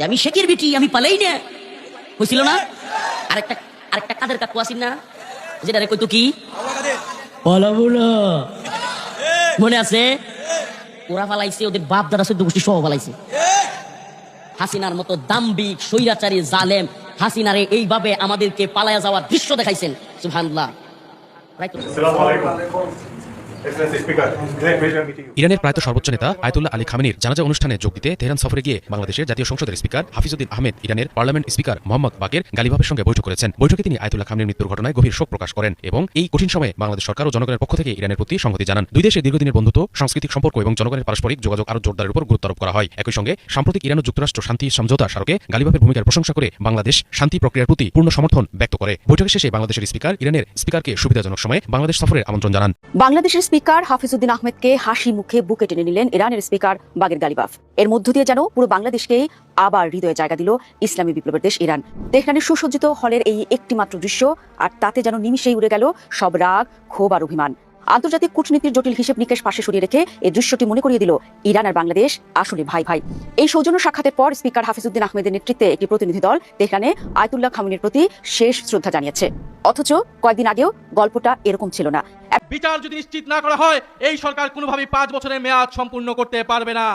আমি শেখের বেটি, আমি পালাই না হয়েছিল না। আরেকটা আরেকটা কাদের কাকু আসিন না, যেটা রে কইতো কি পালাবো না, মনে আছে? ওরা পালাইছে, ওদের বাপ দাদা চোদ্দ গোষ্ঠী সহ পালাইছে। হাসিনার মতো দাম্ভিক স্বৈরাচারী জালেম হাসিনারে এইভাবে আমাদেরকে পালায়া যাওয়ার দৃশ্য দেখাইছেন। সুবহানাল্লাহ। ইরানের প্রায়ত সর্বোচ্চ নেতা আয়াতুল্লাহ আলী খামেনির জানাজা অনুষ্ঠানে যোগ দিতে তেহরান সফরে গিয়ে বাংলাদেশের জাতীয় সংসদের স্পিকার হাফিজউদ্দিন আহমেদ, ইরানের পার্লামেন্ট স্পিকার মোহাম্মদ বাকের গালিভাবের সঙ্গে বৈঠক করেছেন। বৈঠকে তিনি আয়াতুল্লাহ খামেনির মৃত্যুর ঘটনায় গভীর শোক প্রকাশ করেন এবং এই কঠিন সময়ে বাংলাদেশ সরকার ও জনগণের পক্ষ থেকে ইরানের প্রতি সংহতি জানান। দুই দেশের দীর্ঘদিনের বন্ধুত্ব, সাংস্কৃতিক সম্পর্ক এবং জনগণের পারস্পরিক যোগাযোগ আরও জোরদারের উপর গুরুত্ব আরোপ করা হয়। একই সঙ্গে সাম্প্রতিক ইরান ও যুক্তরাষ্ট্র শান্তি সমঝোতা স্মারকে গালিভাবের ভূমিকার প্রশংসা করে বাংলাদেশ শান্তি প্রক্রিয়ার প্রতি পূর্ণ সমর্থন ব্যক্ত করে। বৈঠকের শেষে বাংলাদেশের স্পিকার ইরানের স্পিকারকে সুবিধাজনক সময়ে বাংলাদেশ সফরের আমন্ত্রণ জানান। বাংলাদেশের স্পিকার হাফিজউদ্দিন আহমেদকে হাসি মুখে বুকে টেনে নিলেন ইরানের স্পিকার বাগের গালিবাফ। এর মধ্য দিয়ে যেন পুরো বাংলাদেশকেই আবার হৃদয়ে জায়গা দিল ইসলামী বিপ্লবের দেশ ইরান। তেহরানের সুসজ্জিত হলের এই একটি মাত্র দৃশ্য, আর তাতে যেন নিমিষেই উড়ে গেল সব রাগ, ক্ষোভ আর অভিমান। আন্তর্জাতিক কূটনীতির জটিল হিসেব নিকেশ পাশে সরিয়ে রেখে এই দৃশ্যটি মনে করিয়ে দিল ইরান আর বাংলাদেশ আসলে ভাই ভাই। এই সৌজন্য সাক্ষাতের পর স্পিকার হাফিজউদ্দিন আহমেদের নেতৃত্বে একটি প্রতিনিধি দল তেহরানে আয়াতুল্লাহ খামেনির প্রতি শেষ শ্রদ্ধা জানিয়েছে। অথচ কয়েকদিন আগেও গল্পটা এরকম ছিল না। বিচার যদি নিশ্চিত না করা হয়, এই সরকার কোনোভাবেই 5 বছরের মেয়াদ সম্পূর্ণ করতে পারবে না।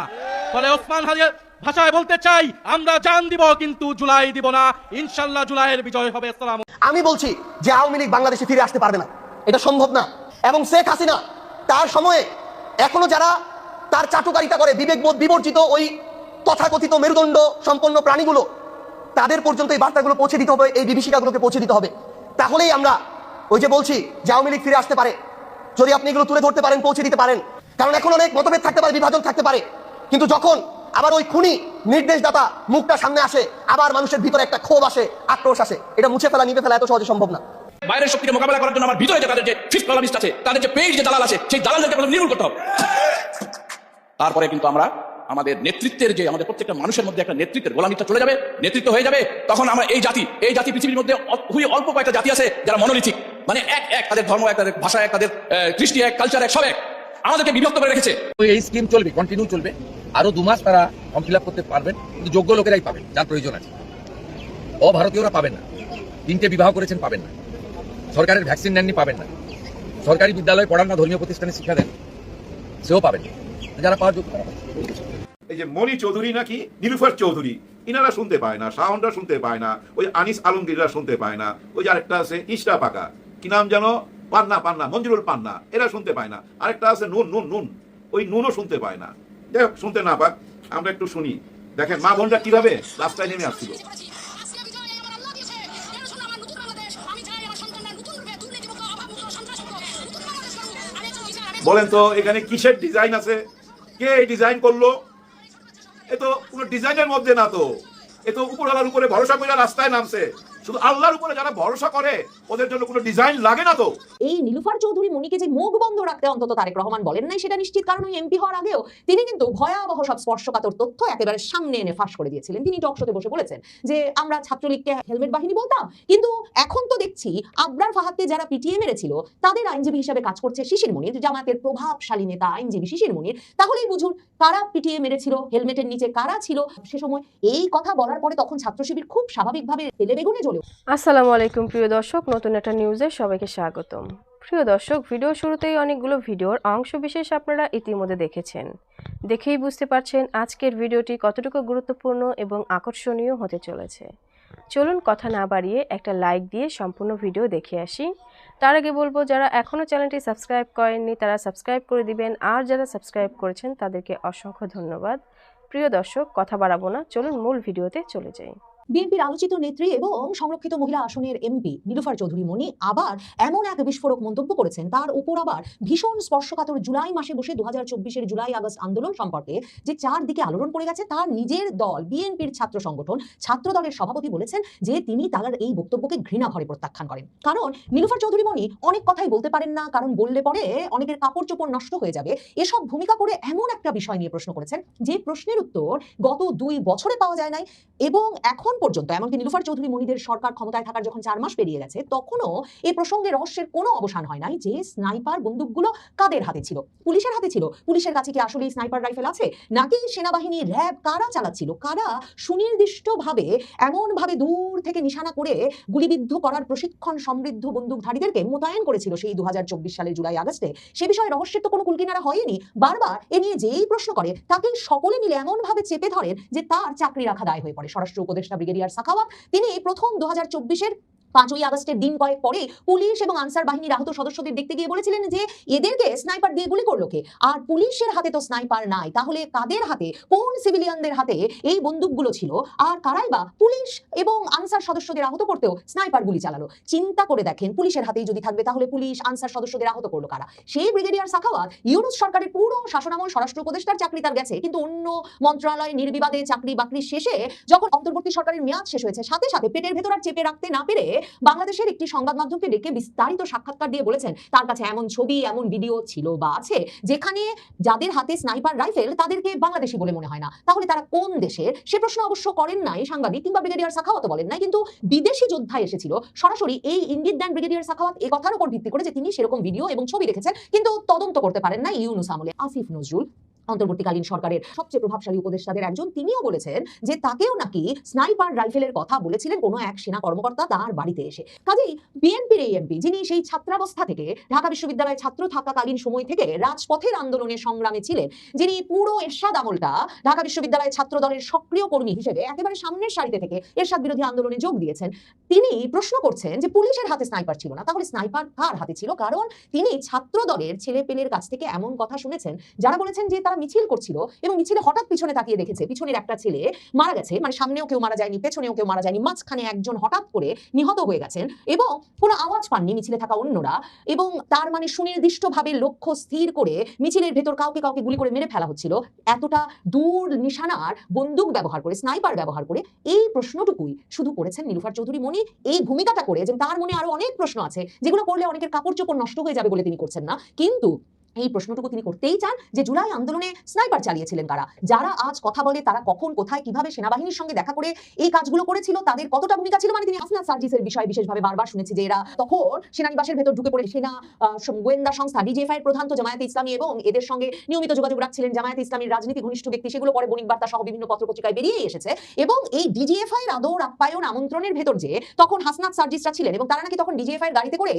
ফলে ওসমান হাদির ভাষায় বলতে চাই, আমরা জান দিব কিন্তু জুলাই দিব না। ইনশাআল্লাহ জুলাইয়ের বিজয় হবে। আসসালামু। আমি বলছি যে আওয়ামী লীগ বাংলাদেশে ফিরে আসতে পারবে না, এটা সম্ভব না। এবং শেখ হাসিনা তার সময়ে এখনো যারা তার চাটুকারিতা করে, বিবেকবোধ বিবর্জিত ওই তথাকথিত মেরুদণ্ড সম্পন্ন প্রাণীগুলো, তাদের পর্যন্ত এই বার্তাগুলো পৌঁছে দিতে হবে, এই বিভীষিকাগুলোকে পৌঁছে দিতে হবে। তাহলেই আমরা ওই যে বলছি যে আওয়ামী লীগ ফিরে আসতে পারে, যদি আপনি এগুলো তুলে ধরতে পারেন, পৌঁছে দিতে পারেন। কারণ এখন অনেক মতভেদ থাকতে পারে, বিভাজন থাকতে পারে, কিন্তু যখন আবার ওই খুনি নির্দেশদাতা মুখটা সামনে আসে, আবার মানুষের ভিতরে একটা ক্ষোভ আসে, আক্রোশ আসে, এটা মুছে ফেলা, নিভে ফেলা এত সহজে সম্ভব না। বাইরের শক্তিকে মোকাবেলা করার জন্য আমার ভিতরে যে তাদের যে ফিফথ কলামিস্ট আছে, তাদের যে পেইড যে দালাল আছে, সেই দালালদেরকে প্রথমে নির্মূল করতে হবে। তারপরে কিন্তু আমরা আমাদের নেতৃত্বের যে আমাদের প্রত্যেকটা মানুষের মধ্যে একটা নেতৃত্বের গোলামিটা চলে যাবে, নেতৃত্ব হয়ে যাবে। তখন আমরা এই জাতি পৃথিবীর মধ্যে খুবই অল্প কয়েকটা জাতি আছে যারা মনোলিথিক, মানে এক, তাদের ধর্ম এক, তাদের ভাষা এক, তাদের কৃষ্টি এক, কালচার এক, সব এক। আমাদেরকে বিভক্ত করে রেখেছে। এই স্কিম চলবে, কন্টিনিউ চলবে। আরো 2 মাস তারা ফর্ম ফিল আপ করতে পারবেন, কিন্তু যোগ্য লোকেরাই পাবেন, যার প্রয়োজন আছে। অভারতীয়রা পাবেন না। 3টে বিবাহ করেছেন, পাবেন না। সরকারের ভ্যাকসিন নেননি, পাবেন না। সরকারি বিদ্যালয়ে পড়ান না, ধর্মীয় প্রতিষ্ঠানে শিক্ষা দেন, সেও পাবেন না। যারা পাওয়ার যোগ্য। এই যে মনি চৌধুরী নাকি নীলুফার চৌধুরী, ইনারা শুনতে পায় না, শাওনরা শুনতে পায় না, ওই আনিস আলমগীররা শুনতে পায় না, ওই যে আরেকটা আছে ইস্টা পাকা, কি নাম জানো, পান্না মঞ্জুরুল পান্না, এরা শুনতে পায় না। আরেকটা আছে নুন, ওই নুনও শুনতে পায় না। যাই হোক, শুনতে না পাক, আমরা একটু শুনি। দেখেন মা বোনরা কিভাবে রাস্তায় নেমে আসছিল। বলেন তো এখানে কিসের ডিজাইন আছে? কে এই ডিজাইন করলো? এ তো কোনো ডিজাইনের মধ্যে না, তো এ তো উপরওয়ালার উপরে ভরসা করে রাস্তায় নামছে। শুধু আল্লাহর উপরে যারা ভরসা করে, ওদের জন্য কোনো ডিজাইন লাগে না। তো এই নীলুফার চৌধুরী মনিকে যে মুখ বন্ধ রাখতে অন্তত তারেক রহমান বলেন নাই, সেটা নিশ্চিত। কারণ ওই এমপি হওয়ার আগেও তিনি কিন্তু ভয়াবহ সব স্পর্শকাতর তথ্য একেবারে সামনে এনে ফাঁস করে দিয়েছিলেন। তিনি টক শোতে বসে বলেছেন যে আমরা ছাত্রলীগকে হেলমেট বাহিনী বলতাম, কিন্তু এখন তো দেখছি আবরার ফাহাদকে যারা পিটিয়ে মেরেছিল তাদের আইনজীবী হিসেবে কাজ করছে শিশির মনির, জামাতের প্রভাবশালী নেতা আইনজীবী শিশির মনির। তাহলেই বুঝুন কারা পিটিয়ে মেরেছিল, হেলমেটের নিচে কারা ছিল সে সময়। এই কথা বলার পরে তখন ছাত্র শিবির খুব স্বাভাবিকভাবে তেলে বেগুনে জ্বলে। আসসালামু আলাইকুম প্রিয় দর্শক, নতুন একটা নিউজে সবাইকে স্বাগতম। প্রিয় দর্শক, ভিডিও শুরুতেই অনেকগুলো ভিডিওর অংশ বিশেষ আপনারা ইতিমধ্যে দেখেছেন। দেখেই বুঝতে পারছেন আজকের ভিডিওটি কতটুকু গুরুত্বপূর্ণ এবং আকর্ষণীয় হতে চলেছে। চলুন কথা না বাড়িয়ে একটা লাইক দিয়ে সম্পূর্ণ ভিডিও দেখে আসি। তার আগে বলবো, যারা এখনও চ্যানেলটি সাবস্ক্রাইব করেননি তারা সাবস্ক্রাইব করে দিবেন, আর যারা সাবস্ক্রাইব করেছেন তাদেরকে অসংখ্য ধন্যবাদ। প্রিয় দর্শক, কথা বাড়াবো না, চলুন মূল ভিডিওতে চলে যাই। বিএনপির আলোচিত নেত্রী এবং সংরক্ষিত মহিলা আসনের এমপি নীলুফার চৌধুরী মনি আবার এমন এক বিস্ফোরক মন্তব্য করেছেন, তার উপর আবার ভীষণ স্পর্শকাতর জুলাই মাসে বসে 2024-এর জুলাই আগস্ট আন্দোলন সম্পর্কে যে চারদিকে আলোড়ন পড়ে গেছে, তার নিজের দল বিএনপির ছাত্র সংগঠন ছাত্র দলের সভাপতি বলেছেন যে তিনি তার এই বক্তব্যকে ঘৃণা ভরে প্রত্যাখ্যান করেন। কারণ নীলুফার চৌধুরী মনি অনেক কথাই বলতে পারেন না, কারণ বললে পরে অনেকের কাপড় চোপড় নষ্ট হয়ে যাবে, এসব ভূমিকা করে এমন একটা বিষয় নিয়ে প্রশ্ন করেছেন যে প্রশ্নের উত্তর গত 2 বছরে পাওয়া যায় নাই, এবং এখন পর্যন্ত, এমনকি নীলুফার চৌধুরী মনিদের সরকার ক্ষমতায় থাকার যখন 4 মাস পেরিয়ে গেছে, তখনও এই প্রসঙ্গে রহস্যের কোনো অবসান হয় নাই যে স্নাইপার বন্দুকগুলো কাদের হাতে ছিল। পুলিশের হাতে ছিল। পুলিশের কাছে কি আসলে স্নাইপার রাইফেল আছে, নাকি সেনাবাহিনী, র্যাব কারা চালাচ্ছিল, কারা সুনির্দিষ্টভাবে এমনভাবে দূর থেকে নিশানা করে গুলিবিদ্ধ করার প্রশিক্ষণ সমৃদ্ধ বন্দুকধারীদেরকে মোতায়েন করেছিল সেই 2024 সালের জুলাই আগস্টে, সে বিষয়ে রহস্যের তো কোনো কুলকিনারা হয়নি। বারবার এ নিয়ে যেই প্রশ্ন করে তাকে সকলে মিলে এমনভাবে চেপে ধরেন যে তার চাকরি রাখা দায় হয়ে পড়ে। স্বরাষ্ট্র উপদেষ্টা ব্রিগেডিয়ার সাখাওয়াত তিনি প্রথম 2024-এর 5ই আগস্টের দিন কয়েক পরে পুলিশ এবং আনসার বাহিনীর আহত সদস্যদের দেখতে গিয়ে বলেছিলেন যে এদেরকে স্নাইপার দিয়ে গুলি করলো কে? আর পুলিশের হাতে তো স্নাইপার নাই, তাহলে কাদের হাতে, কোন সিভিলিয়ানদের হাতে এই বন্দুকগুলো ছিল, আর কারাই বা পুলিশ এবং আনসার সদস্যদের আহত করতেও স্নাইপার গুলি চালালো? চিন্তা করে দেখেন, পুলিশের হাতেই যদি থাকবে তাহলে পুলিশ আনসার সদস্যদের আহত করলো কারা? সেই ব্রিগেডিয়ার সাখাওয়াত ইউনূস সরকারের পুরো শাসনামল স্বরাষ্ট্র উপদেষ্টার চাকরি তার গেছে, কিন্তু অন্য মন্ত্রণালয় নির্বিবাদে চাকরি বাকরি শেষে যখন অন্তর্বর্তী সরকারের মেয়াদ শেষ হয়েছে, সাথে সাথে পেটের ভেতর আর চেপে রাখতে না পেরে বাংলাদেশের একটি সংবাদ মাধ্যমকে ডেকে বিস্তারিত সাক্ষাৎকার দিয়ে বলেছেন তার কাছে এমন ছবি, এমন ভিডিও ছিল বা আছে যেখানে যাদের হাতে স্নাইপার রাইফেল তাদেরকে বাংলাদেশি বলে মনে হয় না। তাহলে তারা কোন দেশের? সে প্রশ্ন অবশ্য করেন নাই সাংবাদিক, কিংবা ব্রিগেডিয়ার সাখাওয়াত বলেন নাই, কিন্তু বিদেশি যোদ্ধা এসেছিল সরাসরি এই ইঙ্গিত দেন ব্রিগেডিয়ার সাখাওয়াত এই কথার উপর ভিত্তি করে যে তিনি সেরকম ভিডিও এবং ছবি দেখেছেন, কিন্তু তদন্ত করতে পারেন না ইউনূস আমলে। আসিফ নজরুল, অন্তর্বর্তীকালীন সরকারের সবচেয়ে প্রভাবশালী উপদেষ্টাদের একজন, তিনিও বলেছেন যে তাকেও নাকি স্নাইপার রাইফেলের কথা বলেছিলেন কোনো এক সেনা কর্মকর্তা তার বাড়িতে এসে। কাজেই বিএনপির এই এমপি, যিনি সেই ছাত্রাবস্থা থেকে, ঢাকা বিশ্ববিদ্যালয়ে ছাত্র থাকাকালীন সময় থেকে রাজপথের আন্দোলনের সংগ্রামে ছিলেন, যিনি পুরো এরশাদ আমলটা ঢাকা বিশ্ববিদ্যালয়ের ছাত্র দলের সক্রিয় কর্মী হিসেবে একেবারে সামনের সারিতে থেকে এরশাদ বিরোধী আন্দোলনে যোগ দিয়েছেন, তিনি প্রশ্ন করছেন যে পুলিশের হাতে স্নাইপার ছিল না, তাহলে স্নাইপার কার হাতে ছিল? কারণ তিনি ছাত্র দলের ছেলে পেলের কাছ থেকে এমন কথা শুনেছেন যারা বলেছেন যে তারা মিছিল করছিল এবং মিছিলে হঠাৎ পিছনে তাকিয়ে দেখেছে পিছনের একটা ছেলে মারা গেছে, মানে সামনেও কেউ মারা যায়নি, পেছনেও কেউ মারা যায়নি, মাঝখানে একজন হঠাৎ করে নিহত হয়ে গেছেন এবং কোনো আওয়াজ পাননি মিছিলে থাকা অন্যরা, এবং তার মানে সুনির্দিষ্টভাবে লক্ষ্য স্থির করে মিছিলের ভেতর কাউকে কাউকে গুলি করে মেরে ফেলা হচ্ছিল, এতটা দূর নিশানার বন্দুক ব্যবহার করে, স্নাইপার ব্যবহার করে। এই প্রশ্নটুকুই শুধু করেছেন নীলুফার চৌধুরী মনি, এই ভূমিকাটা করে যে তার মনে আরো অনেক প্রশ্ন আছে যেগুলো করলে অনেকের কাপড় চোপড় নষ্ট হয়ে যাবে বলে তিনি করছেন না, কিন্তু এই প্রশ্নটুকু তিনি করতেই চান যে জুলাই আন্দোলনে স্নাইপার চালিয়েছিলেন কারা? যারা আজ কথা বলে তারা কখন কোথায় কিভাবে সেনাবাহিনীর সঙ্গে দেখা করে এই কাজগুলো করেছিল, তাদের কতটা ভূমিকা ছিল? মানে তিনি হাসনাত সার্জিসের বিষয়ে বিশেষভাবে বারবার শুনেছি যে এরা তখন সেনানিবাসের ভেতর ঢুকে পড়ে সেনা গোয়েন্দা সংস্থা ডিজিএফআই এর প্রধান তো জামায়াতে ইসলামী এবং এদের সঙ্গে নিয়মিত যোগাযোগ রাখছিলেন জামায়াতে ইসলামীর রাজনীতি ঘনিষ্ঠ ব্যক্তি, সেগুলো পরে বণিক বার্তা সহ বিভিন্ন পত্রপত্রিকায় বেরিয়ে এসেছে। এবং এই ডিজিএফআই এর আদর আপ্যায়ন আমন্ত্রণের ভেতর যে তখন হাসনাত সার্জিসরা ছিলেন এবং তারা নাকি তখন ডিজিএফআই এর গাড়িতে করে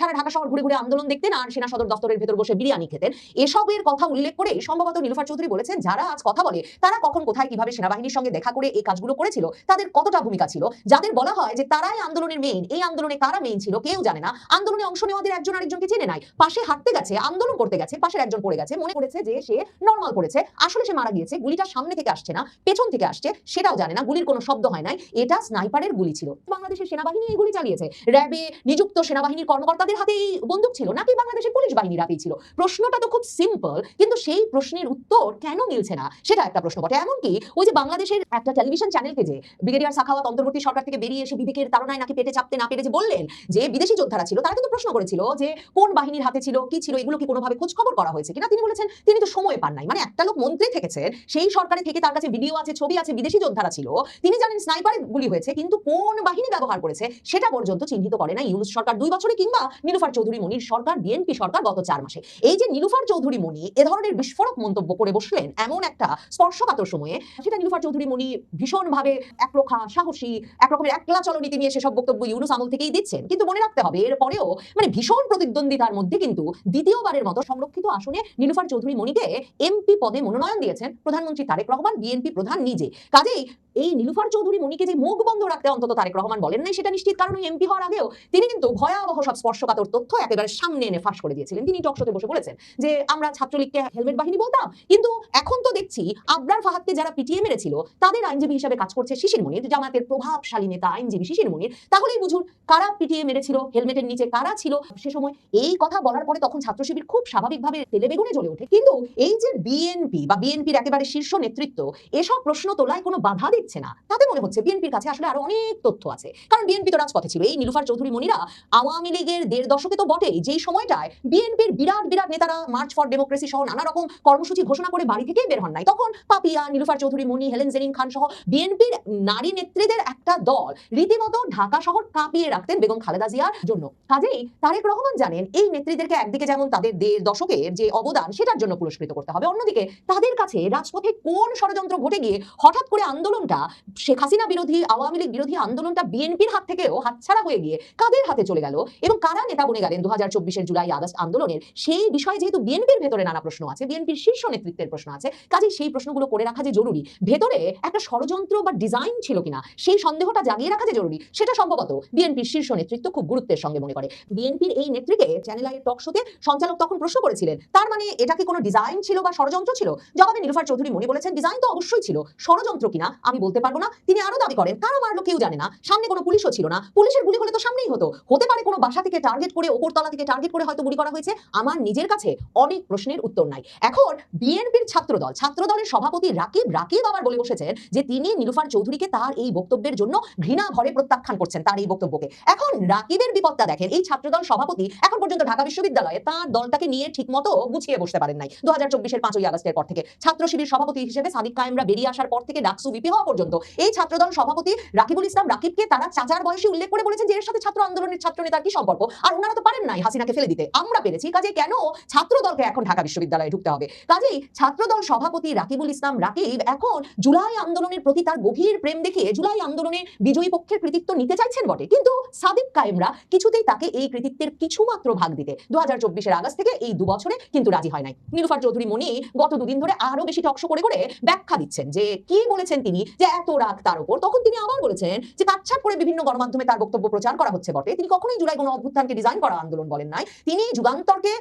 সারা ঢাকা শহর ঘুরে ঘুরে আন্দোলন দেখতেন আর সেনা সদর দপ্তরের ভেতর বসে বিরিয়ানি খেতেন। এসবের কথা উল্লেখ করে সম্ভবত নীলুফার চৌধুরী বলেছেন যারা আজ কথা বলে তারা কখন কোথায় কিভাবে সেনাবাহিনীর সঙ্গে দেখা করে এই কাজগুলো করেছিল, তাদের কতটা ভূমিকা ছিল। যাদের বলা হয় যে তারাই আন্দোলনের মেইন, এই আন্দোলনে কারা মেইন ছিল কেউ জানে না, আন্দোলনে অংশ নেওয়াদের একজন আরেকজনকে চেনে নাই, পাশে হাঁটতে গেছে, আন্দোলন করতে গেছে, পাশের একজন পড়ে গেছে, মনে করেছে যে সে নর্মাল পড়েছে, আসলে সে মারা গিয়েছে, গুলিটা সামনে থেকে আসছে না পেছন থেকে আসছে সেটাও জানে না, গুলির কোনো শব্দ হয় নাই, এটা স্নাইপারের গুলি ছিল। বাংলাদেশের সেনাবাহিনী এই গুলি চালিয়েছে, র্যাবে নিযুক্ত সেনাবাহিনীর কর্মকর্তাদের হাতেই বন্দুক ছিল নাকি বাংলাদেশের পুলিশ বাহিনীর হাতেই ছিল? প্রশ্নটা তো খুব সিম্পল, কিন্তু সেই প্রশ্নের উত্তর কেন মিলছে না সেটা একটা প্রশ্ন বটে। এমনকি ওই যে বাংলাদেশের একটা টেলিভিশন চ্যানেলকে যে ব্রিগেডিয়ার সাখাওয়াত অন্তর্বর্তী সরকার থেকে বেরিয়ে এসে বিবেকের তাড়নায় নাকি পেটে চাপতে না পেরে যে বললেন যে বিদেশি যোদ্ধারা ছিল, তারা কিন্তু প্রশ্ন করেছিল যে কোন বাহিনীর হাতে ছিল, কি ছিল, এগুলো কি কোনোভাবে খোঁজ খবর করা হয়েছে কিনা? তিনি বলেছেন তিনি তো সময় পান নাই। মানে একটা লোক মন্ত্রী থেকেছেন, সেই সরকারে থেকে তার কাছে ভিডিও আছে, ছবি আছে, বিদেশি যোদ্ধারা ছিল, তিনি জানেন স্নাইপারে গুলি হয়েছে, কিন্তু কোন বাহিনী ব্যবহার করেছে সেটা পর্যন্ত চিহ্নিত করে না ইউনূস সরকার 2 বছরে কিংবা নীলুফার চৌধুরী মনির সরকার, বিএনপি সরকার গত 4 মাসে। এই যে নীলুফার চৌধুরী মনি এ ধরনের বিস্ফোরক মন্তব্য করে বসলেন এমন একটা স্পর্শকাতর সময়ে, সেটা নীলুফার চৌধুরী মনি ভীষণভাবে একরোখা সাহসী এক রকমের একলা চলনীতি নিয়ে সেসব বক্তব্য ইউনূস আমল থেকেই দিচ্ছেন। কিন্তু মনে রাখতে হবে এরপরেও মানে ভীষণ প্রতিদ্বন্দ্বিতার মধ্যে কিন্তু দ্বিতীয়বারের মতো সংরক্ষিত আসনে নীলুফার চৌধুরী মনিকে এমপি পদে মনোনয়ন দিয়েছেন প্রধানমন্ত্রী তারেক রহমান, বিএনপি প্রধান নিজে। কাজেই এই নীলুফার চৌধুরী মনিকে যে মুখ বন্ধ রাখতে অন্তত তারেক রহমান বলেন নাই সেটা নিশ্চিত, কারণ ওই এমপি হওয়ার আগেও তিনি কিন্তু ভয়াবহ সব স্পর্শকাতর তথ্য একেবারে সামনে এনে ফাঁস করে দিয়েছিলেন। তিনি টকশোতে বসে বলেছেন যে আমরা ছাত্রলীগকে হেলমেট বাহিনী বলতাম, কিন্তু এখন তো দেখছি আবরার ফাহাদকে যারা পিটিয়ে মেরেছিল তাদের আইনজীবী হিসেবে কাজ করছে শিশির মনির, জামায়াতের প্রভাবশালী নেতা আইনজীবী শিশির মনির। তাহলেই বুঝুন কারা পিটিয়ে মেরেছিল, হেলমেটের নিচে কারা ছিল সে সময়। এই কথা বলার পরে তখন ছাত্র শিবির খুব স্বাভাবিকভাবে তেলে বেগুনে জ্বলে ওঠে। কিন্তু এই যে বিএনপি বা বিএনপির একেবারে শীর্ষ নেতৃত্ব এসব প্রশ্ন তোলায় কোনো বাধা দিচ্ছে না, তাতে মনে হচ্ছে বিএনপির কাছে আসলে আরো অনেক তথ্য আছে। কারণ বিএনপি তো রাজপথে ছিল, এই নীলুফার চৌধুরী মনিরা আওয়ামী লীগের 1.5 দশকে তো বটেই, যেই সময়টায় বিএনপির বিরাট বিরাট নেতারা মার্চ ফর ডেমোক্রেসি সহ নানা রকম কর্মসূচি ঘোষণা করে বাড়ি থেকেই বের হন নাই, তখন পাপিয়া, নীলুফার চৌধুরী মনি, হেলেন জেরিন খান সহ বিএনপির নারী নেত্রীদের একটা দল রীতিমতো ঢাকা শহর কাঁপিয়ে রাখতেন বেগম খালেদা জিয়ার জন্য। কাজেই তারেক রহমান জানেন এই নেত্রীদেরকে একদিকে যেমন তাদের দশকের যে অবদান সেটার জন্য পুরস্কৃত করতে হবে, অন্যদিকে তাদের কাছে রাজপথে কোন ষড়যন্ত্র ঘটে গিয়ে হঠাৎ করে আন্দোলনটা, শেখ হাসিনা বিরোধী, আওয়ামী লীগ বিরোধী আন্দোলনটা বিএনপির হাত থেকেও হাতছাড়া হয়ে গিয়ে কাদের হাতে চলে গেল এবং কারা নেতা বনে গেলেন 2024-এর জুলাই আগস্ট আন্দোলনের, সেই বিষয়ে যেহেতু বিএনপির ভেতরে নানা প্রশ্ন আছে, বিএনপির শীর্ষ নেতৃত্বের প্রশ্ন আছে, কাজেই সেই প্রশ্নগুলো করে রাখা যে জরুরি, ভেতরে একটা ষড়যন্ত্র বা ডিজাইন ছিল কিনা সেই সন্দেহটা জাগিয়ে রাখা যে জরুরি, সেটা সম্ভবত বিএনপির শীর্ষ নেতৃত্ব খুব গুরুত্বের সঙ্গে মনে করে। বিএনপির এই নেত্রীকে চ্যানেল আইয়ের টক শোতে সঞ্চালক তখন প্রশ্ন করেছিলেন, তার মানে এটা কি কোনো ডিজাইন ছিল বা ষড়যন্ত্র ছিল? জবাবে নীলুফার চৌধুরী মনি বলেছেন, ডিজাইন তো অবশ্যই ছিল, ষড়যন্ত্র কিনা আমি বলতে পারবো না। তিনি আরো দাবি করেন, কারা মারলো কেউ জানে না, সামনে কোনো পুলিশও ছিল না, পুলিশের গুলি হলে তো সামনেই হতে পারে কোনো বাসা থেকে টার্গেট করে, ওপরতলা থেকে টার্গেট করে হয়তো গুলি করা হয়েছে। আমার নিজের কাছে অনেক প্রশ্নের উত্তর নাই। এখন বিএনপির ছাত্রদলের সভাপতি রাকিব আবার বলে বসেছেন যে তিনি নীলুফার চৌধুরীকে তার এই বক্তব্যের জন্য ঘৃণা ভরে প্রত্যাখ্যান করছেন, তার এই বক্তব্যকে। এখন রাকিবের বিপদটা দেখেন, এই ছাত্রদল সভাপতি এখন পর্যন্ত ঢাকা বিশ্ববিদ্যালয়ে তার দলটাকে নিয়ে ঠিকমতো গুছিয়ে বসতে পারেন নাই। 2024-এর 5ই আগস্টের পর থেকে ছাত্র শিবির সভাপতি হিসেবে সাদিক কায়েমরা বেরিয়ে আসার পর থেকে ডাকসু ভিপি হওয়া পর্যন্ত এই ছাত্রদল সভাপতি রাকিবুল ইসলাম রাকিবকে তারা চাচার বয়সে উল্লেখ করে বলেছেন যে এর সাথে ছাত্র আন্দোলনের ছাত্র নেতার কি সম্পর্ক, আর ওনারা তো পারেন নাই হাসিনাকে ফেলে দিতে, আমরা পেরেছি, কাজে কেন ছাত্রদলকে এখন ঢাকা বিশ্ববিদ্যালয়ে ঢুকতে হবে? কাজেই ছাত্রদল সভাপতি রাকিবুল ইসলাম রাকিব এখন জুলাই আন্দোলনের প্রতি তার গভীর প্রেম দেখিয়ে জুলাই আন্দোলনে বিজয়ী পক্ষের কৃতিত্ব নিতে চাইছেন বটে, কিন্তু সাদিক কায়েমরা কিছুতেই তাকে এই কৃতিত্বের কিছুমাত্র ভাগ দিতে 2024-এর আগস্ট থেকে এই 2 বছরে কিন্তু রাজি হয় নাই। নীলুফার চৌধুরী মনি গত 2 দিন ধরে আরো বেশি টকশো করে ব্যাখ্যা দিচ্ছেন যে কি বলেছেন তিনি, যে এত রাগ তার উপর। তখন তিনি আবার বলেছেন যে কাটছাট করে বিভিন্ন গণমাধ্যমে তার বক্তব্য প্রচার করা হচ্ছে বটে, তিনি কখনোই জুলাই গণ অভ্যুত্থানকে ডিজাইন করা আন্দোলন বলেন নাই। তিনি যুগান্তরকে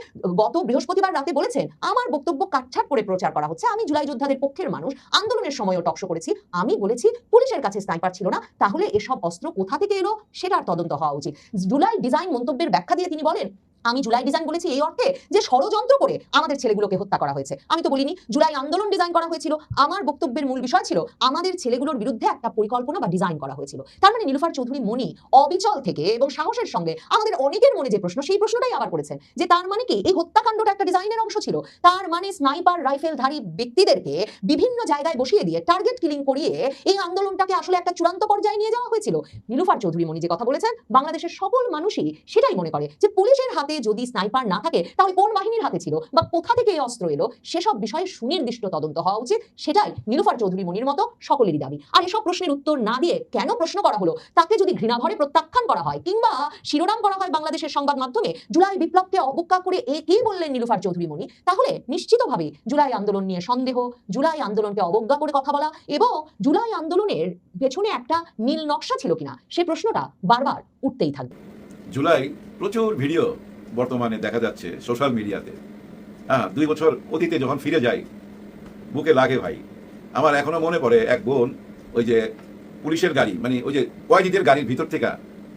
গত বৃহস্পতিবার রাতে বলেছেন, আমার বক্তব্য কাটছাট করে প্রচার করা হচ্ছে, আমি জুলাই যোদ্ধাদের পক্ষের মানুষ, আন্দোলনের সময়ও টকশো করেছি, আমি বলেছি পুলিশের কাছে স্নাইপার ছিল না, তাহলে এসব অস্ত্র কোথা থেকে এলো সেটার তদন্ত হওয়া উচিত। জুলাই ডিজাইন মন্তব্যের ব্যাখ্যা দিয়ে তিনি বলেন, আমি জুলাই ডিজাইন বলেছি এই অর্থে যে ষড়যন্ত্র করে আমাদের ছেলেগুলোকে হত্যা করা হয়েছে, আমি তো বলিনি জুলাই আন্দোলন ডিজাইন করা হয়েছিল। আমার বক্তব্যের মূল বিষয় ছিল আমাদের ছেলেগুলোর বিরুদ্ধে একটা পরিকল্পনা বা ডিজাইন করা হয়েছিল। তার মানে নীলুফার চৌধুরী মনি অবিচল থেকে এবং সাহসের সঙ্গে আমাদের অনেকের মনে যে প্রশ্ন, সেই প্রশ্নটাই আবার করেছেন যে তার মানে কি এই হত্যাকাণ্ডটা একটা ডিজাইনের অংশ ছিল, তার মানে স্নাইপার রাইফেলধারী ব্যক্তিদেরকে বিভিন্ন জায়গায় বসিয়ে দিয়ে টার্গেট কিলিং করিয়ে এই আন্দোলনটাকে আসলে একটা চূড়ান্ত পর্যায়ে নিয়ে যাওয়া হয়েছিল। নীলুফার চৌধুরী মনি যে কথা বলেছেন, বাংলাদেশের সকল মানুষই সেটাই মনে করে যে পুলিশের হাতে যদি স্নাইপার না থাকে তাহলে কোন বাহিনীর হাতে ছিল বা কোথা থেকে এই অস্ত্র এলো সেসব বিষয়ে সুনির্দিষ্ট তদন্ত হওয়া উচিত, সেটাই নীলুফার চৌধুরী মনির মতো সকলেরই দাবি। আর এসব প্রশ্নের উত্তর না দিয়ে কেন প্রশ্ন করা হলো, তাকে যদি ঘৃণাভরে প্রত্যাখ্যান করা হয় কিংবা শিরোনাম করা হয় বাংলাদেশের সংবাদ মাধ্যমে জুলাই বিপ্লবকে অবজ্ঞা করে কি বললেন নীলুফার চৌধুরী মনি, তাহলে নিশ্চিতভাবে জুলাই আন্দোলন নিয়ে সন্দেহ, জুলাই আন্দোলনকে অবজ্ঞা করে কথা বলা এবং জুলাই আন্দোলনের পেছনে একটা নীল নকশা ছিল কিনা সে প্রশ্নটা বারবার উঠতেই থাকবে। জুলাই প্রচুর ভিডিও বর্তমানে দেখা যাচ্ছে সোশ্যাল মিডিয়াতে। 2 বছর অতীতে যখন ফিরে যাই বুকে লাগে ভাই। আমার এখনো মনে পড়ে এক বোন ওই যে পুলিশের গাড়ি, মানে ওই যে কয়েদিদের গাড়ির ভিতর থেকে,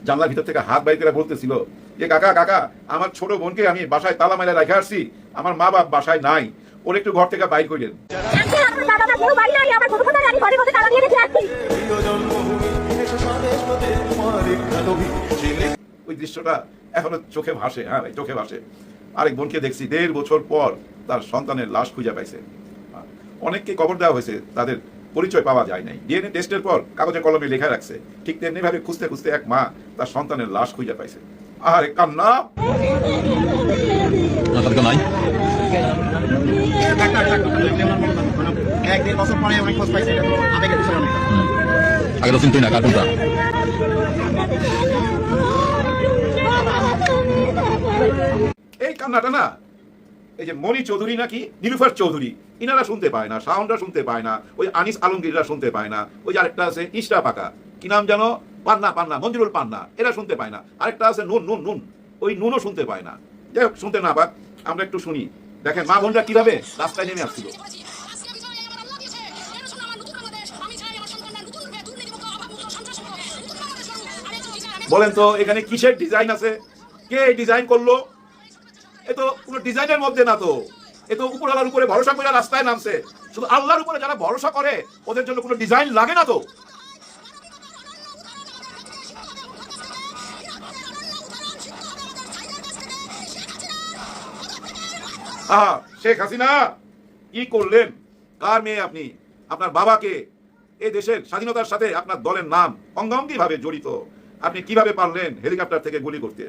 জানলার ভিতর থেকে হাত বাইর করে বলতেছিল যে কাকা আমার ছোট বোনকে আমি বাসায় তালা মেলা রেখে আসছি, আমার মা বাপ বাসায় নাই, ওর একটু ঘর থেকে বাইর করেন। ওই দৃশ্যটা এখনো চোখে ভাসে, চোখে ভাসে। আরেক বোনকে দেখছি 1.5 বছর পর তার সন্তানের লাশ খুঁজে পাইছে। অনেককে কবর দেওয়া হয়েছে, তাদের পরিচয় পাওয়া যায় নাই, ডিএনএ টেস্টের পর কাগজে কলমে লেখা রাখছে। ঠিক তেমনি ভাবে খুঁজতে খুঁজতে এক মা তার সন্তানের লাশ খুঁজে পাইছে। আরে কান্না এই কান্নাটা না, এই যে মনি চৌধুরী নাকি নীলুফার চৌধুরী, ইনারা শুনতে পায় না, সাউন্ডরা শুনতে পায় না, ওই আনিস আলমগীররা শুনতে পায় না, ওই যে আরেকটা আছে ইস্টা পাকা, কি নাম জানো, পান্না মঞ্জুরুল পান্না, এরা শুনতে পায় না, আরেকটা আছে নুন, ওই নুনও শুনতে পায় না। যাই হোক, শুনতে না পাক, আমরা একটু শুনি। দেখেন মা বোনরা কিভাবে রাস্তায় নেমে আসছিল। বলেন তো এখানে কিসের ডিজাইন আছে, কে ডিজাইন করলো? এ তো কোনো ডিজাইনের মধ্যে না, তো এ তো উপরওয়ালার উপরে ভরসা করে রাস্তায় নামছে। শুধু আল্লাহর উপরে যারা ভরসা করে ওদের জন্য কোনো ডিজাইন লাগে না। তো শেখ হাসিনা কি করলেন? কার মেয়ে আপনি? আপনার বাবাকে এই দেশের স্বাধীনতার সাথে আপনার দলের নাম অঙ্গাঙ্গি ভাবে জড়িত। আপনি কিভাবে পারলেন হেলিকপ্টার থেকে গুলি করতে?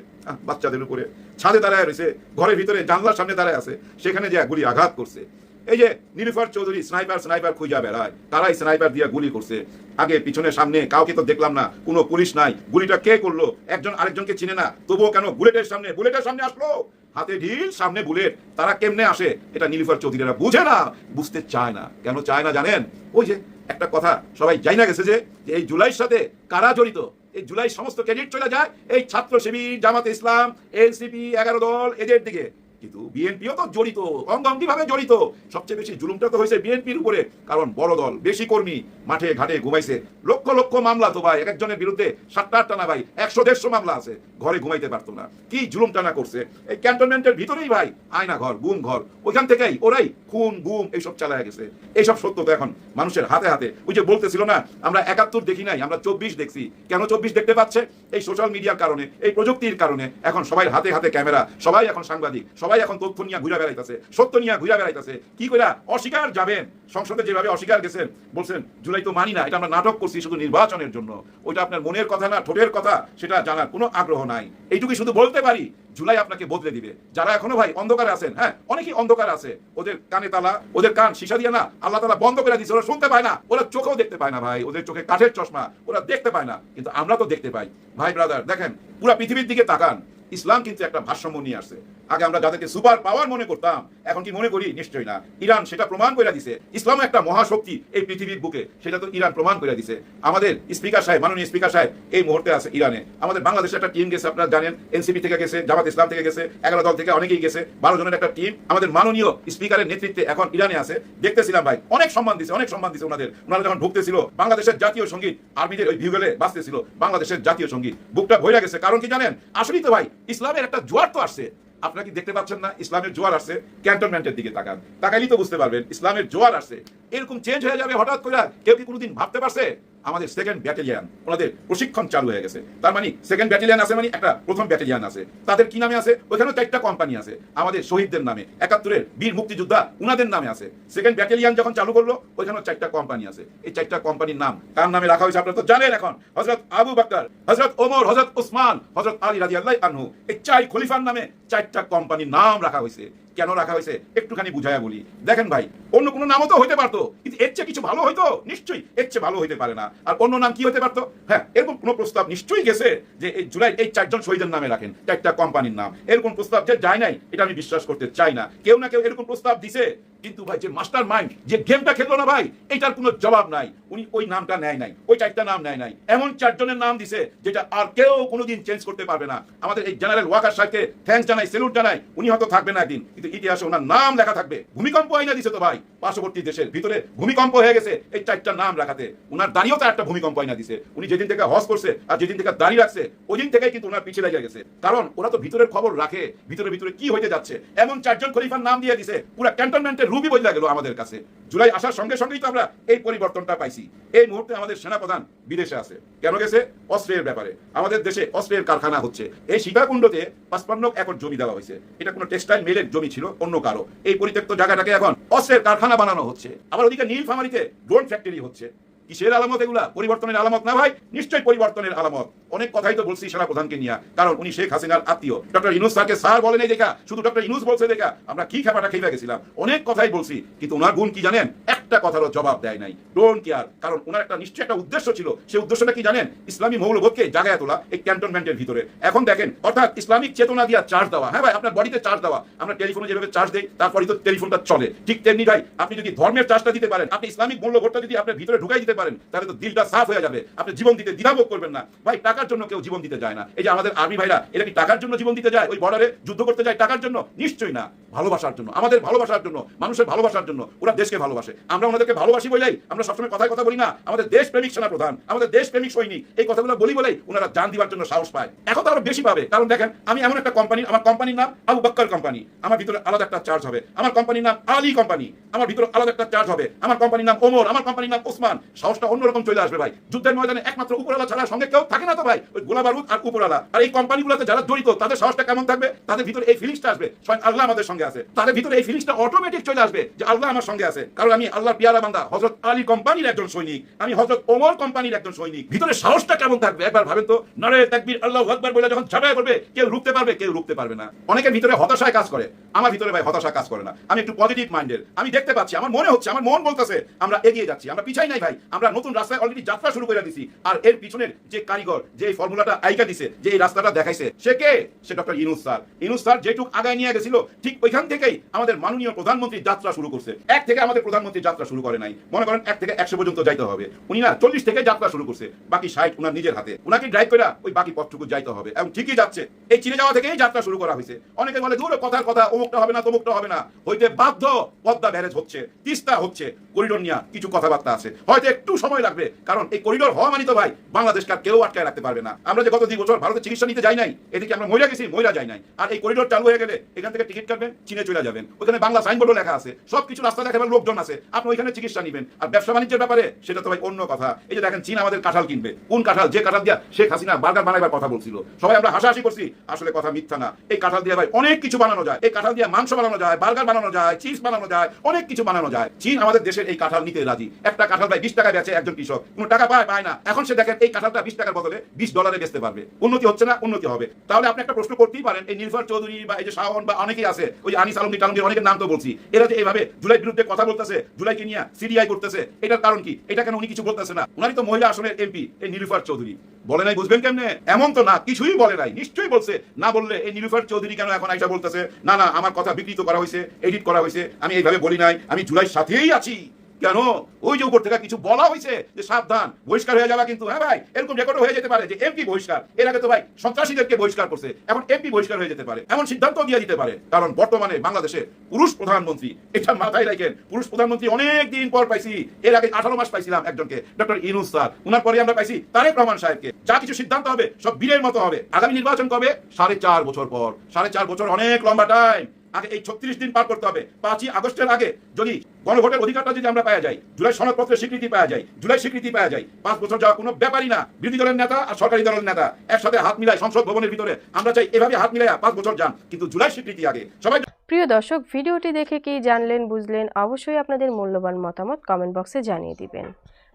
বাচ্চাদের উপরে ছাদে দাঁড়ায় রয়েছে, ঘরের ভিতরে জানলার সামনে দাঁড়ায় আছে, সেখানে যে গুলি আঘাত করছে। এই যে নীলুফার চৌধুরী স্নাইপার খুঁজা বেড়ায়, তারাই স্নাইপার দিয়ে গুলি করছে। আগে পিছনে সামনে কাউকে তো দেখলাম না, কোনো পুলিশ নাই। গুলিটা কে করলো? একজন আরেকজনকে চিনে না, তবুও কেন বুলেটের সামনে আসলো? হাতে ঢিল, সামনে বুলেট, তারা কেমনে আসে? এটা নীলুফার চৌধুরীরা বুঝে না, বুঝতে চায় না। কেন চায় না জানেন? ওই যে একটা কথা সবাই জানি না গেছে যে এই জুলাইয়ের সাথে কারা জড়িত। এই জুলাই সমস্ত ক্রেডিট চলে যায় এই ছাত্র শিবির, জামাতে ইসলাম, এনসিপি, 11 দল এদের দিকে। কিন্তু বিএনপিও তো জড়িত, অঙ্গাঙ্গি ভাবে জড়িত। সবচেয়ে বেশি জুলুমটা তো হয়েছে বিএনপির উপরে, কারণ বড় দল, বেশি কর্মী মাঠে ঘাটে ঘুমাইছে। লক্ষ লক্ষ মামলা তো ভাই, এক একজনের বিরুদ্ধে 7-8টা না ভাই, 100-150 মামলা আছে। ঘরে ঘুমাইতে পারতো না, কি জুলুমটা না করছে। এই ক্যান্টনমেন্টের ভিতরেই ভাই আয়না ঘর, গুম ঘর, ওইখান থেকেই ওরাই খুন গুম এইসব চালায় গেছে। এইসব সত্য তো এখন মানুষের হাতে হাতে। ওই যে বলতেছিল না, আমরা 71 দেখি নাই, আমরা 24 দেখছি। কেন 24 দেখতে পাচ্ছে? এই সোশ্যাল মিডিয়ার কারণে, এই প্রযুক্তির কারণে। এখন সবাই হাতে হাতে ক্যামেরা, সবাই এখন সাংবাদিক, সবাই এখন তথ্য নিয়ে ঘুরে বেড়াইতেছে, সত্য নিয়ে ঘুরে বেড়াইতেছে। কি করে অস্বীকার যাবেন? সংসদে যেভাবে অস্বীকার গেছেন, বলছেন জুলাই তো মানি না, এটা আমরা নাটক করছি শুধু নির্বাচনের জন্য। ওইটা আপনার মনের কথা না, ঠোঁটের কথা, সেটা জানার কোনো আগ্রহ নাই। এইটুকুই শুধু বলতে পারি, জুলাই আপনাকে বদলে দিবে। যারা এখনো ভাই অন্ধকারে আছেন, হ্যাঁ অনেকেই অন্ধকার আছে, ওদের কানে তালা, ওদের কান সীসা দিয়ে না আল্লাহ তাআলা বন্ধ করে দিয়েছে, ওরা শুনতে পায় না, ওরা চোখেও দেখতে পায় না ভাই, ওদের চোখে কাঠের চশমা, ওরা দেখতে পায় না। কিন্তু আমরা তো দেখতে পাই ভাই। ব্রাদার দেখেন, পুরো পৃথিবীর দিকে তাকান, ইসলাম কিন্তু একটা ভারসাম্য নিয়ে আসছে। আগে আমরা যাদেরকে সুপার পাওয়ার মনে করতাম, এখন কি মনে করি? নিশ্চয়ই না। ইরান সেটা প্রমাণ করে দিছে, ইসলাম একটা মহাশক্তি এই পৃথিবীর বুকে, সেটা তো ইরান প্রমাণ করে দিছে। আমাদের স্পিকার সাহেব, মাননীয় স্পিকার সাহেব এই মুহূর্তে আছে ইরানে। আমাদের বাংলাদেশের একটা টিম গেছে, আপনারা জানেন, এনসিপি থেকে গেছে, জামাত ইসলাম থেকে গেছে, 11 দল থেকে অনেকেই গেছে, 12 জনের একটা টিম আমাদের মাননীয় স্পিকারের নেতৃত্বে এখন ইরানে আছে। দেখতেছিলাম ভাই, অনেক সম্মান দিছে, অনেক সম্মান দিছে ওনাদের। ওনারা যখন ঢুকতেছিল, বাংলাদেশের জাতীয় সঙ্গীত আর্মিদের ওই ভিউগেলে বাজতেছিল বাংলাদেশের জাতীয় সঙ্গীত, বুকটা ভরে গেছে। কারণ কি জানেন? আসলেই তো ভাই ইসলামের একটা জোয়ার তো আসছে। আপনারা কি দেখতে পাচ্ছেন না? ইসলামের জোয়ার আসছে। ক্যান্টনমেন্টের দিকে তাকান, তাকাইলেই তো বুঝতে পারবেন ইসলামের জোয়ার আসছে। এরকম চেঞ্জ হয়ে যাবে হঠাৎ করে, কেউ কি কোনোদিন ভাবতে পারছে? আমাদের সেকেন্ড ব্যাটালিয়ান, ওনাদের প্রশিক্ষণ চালু হয়ে গেছে। তার মানে সেকেন্ড ব্যাটালিয়ান আছে, মানে একটা প্রথম ব্যাটালিয়ান আছে। তাদের কি নামে আছে? ওইখানেও 4টা কোম্পানি আছে, আমাদের শহীদদের নামে, 71-এর বীর মুক্তিযোদ্ধা উনাদের নামে আছে। সেকেন্ড ব্যাটালিয়ান যখন চালু করলো, ওইখানেও 4টা কোম্পানি আছে। এই 4টা কোম্পানির নাম কার নামে রাখা হয়েছে আপনারা তো জানেন। এখন হযরত আবু বকর, হযরত ওমর, হযরত ওসমান, হযরত আলী রাদিয়াল্লাহু আনহু, এই 4 খলিফার নামে 4টা কোম্পানির নাম রাখা হয়েছে। কেন রাখা হয়েছে একটুখানি বুঝাইয়া বলি। দেখেন ভাই, অন্য কোনো নামও তো হইতে পারতো, কিন্তু এর চেয়ে কিছু ভালো হইতো? নিশ্চয়ই এর চেয়ে ভালো হইতে পারে না। আর অন্য নাম কি হতে পারতো? হ্যাঁ, এরকম কোনো প্রস্তাব নিশ্চয়ই গেছে যে এই জুলাই এই 4 জন শহীদের নামে রাখেন, 4টা কোম্পানির নাম। এরকম প্রস্তাব যে যায় নাই, এটা আমি বিশ্বাস করতে চাই না। কেউ না কেউ এরকম প্রস্তাব দিছে, কিন্তু ভাই যে মাস্টার মাইন্ড যে গেমটা খেললো না ভাই, এটার কোনো জবাব নাই। উনি ওই নামটা নেয় নাই, ওই 4টা নাম নেয় নাই, এমন 4 জনের নাম দিছে যেটা আর কেউ কোনোদিন চেঞ্জ করতে পারবে না। আমাদের এই জেনারেল ওয়াকার সাহেবকে থ্যাঙ্কস জানাই, স্যালুট জানাই। উনি হয়তো থাকবেন একদিন, কিন্তু ইতিহাসে ওনার নাম লেখা থাকবে। ভূমিকম্প আইনা দিছে তো ভাই, পার্শ্ববর্তী দেশের ভিতরে ভূমিকম্প হয়ে গেছে এই 4টা নাম রাখাতে। ওনার দাঁড়িয়েও তো একটা ভূমিকম্প আইনা দিছে। উনি যেদিন থেকে হজ করছে আর যেদিন থেকে দাঁড়িয়ে রাখছে, ওই দিন থেকেই কিন্তু ওনার পিছিয়ে লেগে গেছে। কারণ ওরা তো ভিতরের খবর রাখে, ভিতরে ভিতরে কি হইতে যাচ্ছে। এমন 4 জন খলিফার নাম দিয়ে দিছে, পুরো ক্যান্টনমেন্টের রূপই বদলে গেল আমাদের কাছে। জুলাই আসার সঙ্গে সঙ্গেই তো আমরা এই পরিবর্তনটা পাইছি। এই মুহূর্তে আমাদের সেনাপ্রধান বিদেশে আছে। কেন গেছে? অস্ত্রের ব্যাপারে। আমাদের দেশে অস্ত্রের কারখানা হচ্ছে। এই সীতাকুণ্ডতে 55 একর জমি দেওয়া হয়েছে। এটা কোনো টেক্সটাইল মিলের জমি ছিল অন্য কারো। এই পরিত্যক্ত জায়গাটাকে এখন অস্ত্রের কারখানা বানানো হচ্ছে। আবার ওদিকে নীলফামারীতে ড্রোন ফ্যাক্টরি হচ্ছে। কিসের আলামত এগুলা? পরিবর্তনের আলামত না ভাই? নিশ্চয়ই পরিবর্তনের আলামত। অনেক কথাই তো বলছি সেনাপ্রধানকে নিয়ে, কারণ উনি শেখ হাসিনার আত্মীয়। ডক্টর ইউনূস স্যারকে স্যার বলেন এই দেখা, শুধু ডক্টর ইউনূস বলছে দেখা আমরা কি খেপাটা খেয়ে গেছিলাম। অনেক কথাই বলছি, কিন্তু ওনার গুণ কি জানেন? একটা কথারও জবাব দেয় নাই। Don't care. কারণ ওনার একটা নিশ্চয়ই একটা উদ্দেশ্য ছিল। সেই উদ্দেশ্যটা কি জানেন? ইসলামী মৌলবোধকে জাগায় তোলা এই ক্যান্টনমেন্টের ভিতরে। এখন দেখেন, অর্থাৎ ইসলামিক চেতনা দিয়া চার্জ দেওয়া। হ্যাঁ ভাই, আপনার বডিতে চার্জ দেওয়া। আমরা টেলিফোনে যেভাবে চার্জ দেই, তারপরই তো টেলিফোনটা চলে। ঠিক তেমনি ভাই, আপনি যদি ধর্মের চার্জটা দিতে পারেন, আপনি ইসলামিক মূল্যবোধটা যদি আপনার ভিতরে ঢুকাই দিতে পারেন, তাহলে তো দিলটা সাফ হয়ে যাবে। আপনি জীবন দিতে দ্বিধাবোধ করবেন না। ভাই, টাকার জন্য কেউ জীবন দিতে যায় না। এই যে আমাদের আর্মি ভাইরা, এরা কি টাকার জন্য জীবন দিতে যায়? ওই বর্ডারে যুদ্ধ করতে যায় টাকার জন্য? নিশ্চয়ই না। ভালোবাসার জন্য, আমাদের ভালোবাসার জন্য, মানুষের ভালোবাসার জন্য। ওরা দেশকে ভালোবাসে। আমরা ওনাদেরকে ভালোবাসি বলেই আমরা সবসময় কথায় কথা বলি না, আমাদের দেশ প্রেমিক সেনাপ্রধান, আমাদের দেশ প্রেমিক সৈনিক, এই কথাগুলো বলি বলেই ওনারা জান দিবার জন্য সাহস পায়। এখন তো আরো বেশি পাবে। কারণ দেখেন, আমি এমন একটা কোম্পানি, আমার কোম্পানির নাম আবু বকর কোম্পানি, আমার ভিতরে আলাদা একটা চার্জ হবে। আমার কোম্পানির নাম আলী কোম্পানি, আমার ভিতরে আলাদা একটা চার্জ হবে। আমার কোম্পানির নাম ওমর, আমার কোম্পানির নাম ওসমান। সাহসটা অন্যরকম চলে আসবে ভাই। যুদ্ধের ময়দানে একমাত্র উপরওয়ালা ছাড়া সঙ্গে কেউ থাকে না তো ভাই, ওই গোলা বারুদ আর উপরওয়ালা। আর এই কোম্পানিগুলোতে যারা জড়িত তাদের সাহসটা কেমন থাকবে? তাদের ভিতরে এই ফিলিংসটা আসবে স্বয়ং আল্লাহ আমাদের সঙ্গে আছে, তাদের ভিতরে এই ফিলিংসটা অটোমেটিক চলে আসবে যে আল্লাহ আমার সঙ্গে আছে, কারণ আমি আল্লাহর পিয়ারা বান্দা, হযরত আলী কোম্পানির একজন সৈনিক, আমি হযরত ওমর কোম্পানির একজন সৈনিক। ভিতরে সাহসটা কেমন থাকবে একবার ভাবেন তো। নারে তাকবীর আল্লাহু আকবার বলে যখন ঝাঁপায় পড়বে, কেউ রুখতে পারবে? কেউ রুখতে পারবে না। অনেকের ভিতরে হতাশায় কাজ করে, আমার ভিতরে ভাই হতাশা কাজ করে না। আমি একটু পজিটিভ মাইন্ডের, আমি দেখতে পাচ্ছি, আমার মনে হচ্ছে, আমার মন বলতেছে আমরা এগিয়ে যাচ্ছি, আমরা পিছাই নাই ভাই, আমরা নতুন রাস্তায় অলরেডি যাত্রা শুরু করে দিছি। আর এর পিছনের যে কারিগর, যে এই ফর্মুলাটা আইকা দিছে, যে এই রাস্তাটা দেখাইছে, সে কে? সে doctor Yunus sir. Yunus sir যেটুক আগায় নিয়ে গেছিল, ঠিক ওইখান থেকেই আমাদের মাননীয় প্রধানমন্ত্রী যাত্রা শুরু করছে। এক থেকে আমাদের প্রধানমন্ত্রী যাত্রা শুরু করে নাই, মনে করেন 1 থেকে 100 পর্যন্ত যাইতে হবে, উনি না 40 থেকে যাত্রা শুরু করছে, বাকি 60 উনার নিজের হাতে, উনাকে ড্রাইভ করে ওই বাকি পথটুকু যাইতে হবে, এবং ঠিকই যাচ্ছে। এই চীনে যাওয়া থেকেই যাত্রা শুরু করা হয়েছে। অনেকে বলে দূর কথার কথা, অমুকটা হবে না তমুকটা হবে না, হইতে বাধ্য। পদ্মা ব্যারেজ হচ্ছে, তিস্তা হচ্ছে, করিডোর নিয়ে কিছু কথাবার্তা আছে, হয়তো একটু সময় লাগবে, কারণ এই করিডোর হওয়া মানে তো ভাই বাংলাদেশকে আর কেউ আটকায় রাখতে পারবে না। আমরা যে গত 2 বছর ভারতে চিকিৎসা নিতে যাই নাই, এদিকে আমরা মহিলা গেছি, মহিলা যাই নাই। আর এই করিডোর চালু হয়ে গেলে এখান থেকে টিকিট কাটবেন, চীনে চলে যাবেন, ওখানে বাংলা সাইনবোর্ডও লেখা আছে, সবকিছু রাস্তা দেখাবেন, লোকজন আছে, আপনি ওইখানে চিকিৎসা নেবেন। আর ব্যবসা বাণিজ্যের ব্যাপারে সেটা তো ভাই অন্য কথা। এই যে দেখেন চীন আমাদের কাঁঠাল কিনবে, কোন কাঁঠাল? যে কাঁঠাল দিয়া শেখ হাসিনা বার্গার বানাইবার কথা বলছিল, সবাই আমরা হাসাহাসি করছি, আসলে কথা মিথ্যা না। এই কাঁঠাল দিয়ে ভাই অনেক কিছু বানানো যায়, এই কাঁঠাল দিয়ে মাংস বানানো যায়, বার্গার বানানো যায়, চিজ বানানো যায়, অনেক কিছু বানানো যায়। চীন আমাদের দেশের এই কাঁঠাল নিতে রাজি। একটা কাঁঠাল ভাই 20 টাকায় বেচে একজন কৃষক, কোনো টাকা পায় না। এখন সে দেখেন এই কাঁঠালটা 20 টাকার বদলে $20 বেচতে পারবে। উন্নতি হচ্ছে না? উন্নতি হবে। তাহলে আপনি একটা প্রশ্ন করতেই পারেন, এই নীলুফার চৌধুরী বা এই যে শাওন বা অনেকেই আছে, ওই আনিস আলমগীর টালমগীর, অনেকের নাম তো বলছি, এরা যে এইভাবে জুলাইর বিরুদ্ধে কথা বলতেছে, জুলাইকে নিয়ে সিডিআই করতেছে, এটার কারণ কি? এটা কেন উনি কিছু বলতেছে না? উনারই তো মহিলা আসনের এমপি এই নীলুফার চৌধুরী। বলে নাই বুঝবেন কেমনে? এমন তো না, কিছুই বলে নাই, নিশ্চয়ই বলছে। না বললে এই নীলুফার চৌধুরী কেন এখন আইসা বলতেছে না না আমার কথা বিকৃত করা হয়েছে, এডিট করা হয়েছে, আমি এইভাবে বলি নাই, আমি জুলাইর সাথেই আছি? কেন? ওই যে উপর থেকে কিছু বলা হয়েছে যে সাবধান, বহিষ্কার হয়ে যাবে কিন্তু। হ্যাঁ ভাই, এরকম রেকর্ড হয়ে যেতে পারে যে এমপি বহিষ্কার। এর আগে তো ভাই সন্ত্রাসীদেরকে বহিষ্কার করছে, এখন এমপি বহিষ্কার হয়ে যেতে পারে, এমন সিদ্ধান্ত দিয়ে দিতে পারে। কারণ বর্তমানে বাংলাদেশে পুরুষ প্রধানমন্ত্রী, এটা মাথায় রাখেন, পুরুষ প্রধানমন্ত্রী অনেক দিন পর পাইছি। এর আগে 18 মাস পাইছিলাম একজনকে, ডক্টর ইউনূস স্যার। উনার পরে আমরা পাইছি তারেক রহমান সাহেবকে। যা কিছু সিদ্ধান্ত হবে সব বীরের মতো হবে। আগামী নির্বাচন কবে? 4.5 বছর পর। 4.5 বছর অনেক লম্বা টাইম। আগে এই 36 দিন পার করতে হবে। 5ই আগস্টের আগে যদি গণভোটের অধিকারটা যদি আমরা পাওয়া যাই, জুলাই সনদপত্রের স্বীকৃতি পাওয়া যায়, জুলাই স্বীকৃতি পাওয়া যায়, 5 বছর যাওয়া কোনো ব্যাপারই না। বিরোধী দলের নেতা আর সরকারি দলের নেতা একসাথে হাত মিলায় সংসদ ভবনের ভিতরে, আমরা চাই এভাবে হাত মিলাইয়া 5 বছর যান, কিন্তু জুলাই স্বীকৃতি আগে। সবাই প্রিয় দর্শক, ভিডিওটি দেখে কি জানলেন বুঝলেন অবশ্যই আপনাদের মূল্যবান মতামত কমেন্ট বক্সে জানিয়ে দিবেন।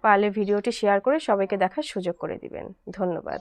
পারলে ভিডিওটি শেয়ার করে সবাইকে দেখার সুযোগ করে দিবেন। ধন্যবাদ।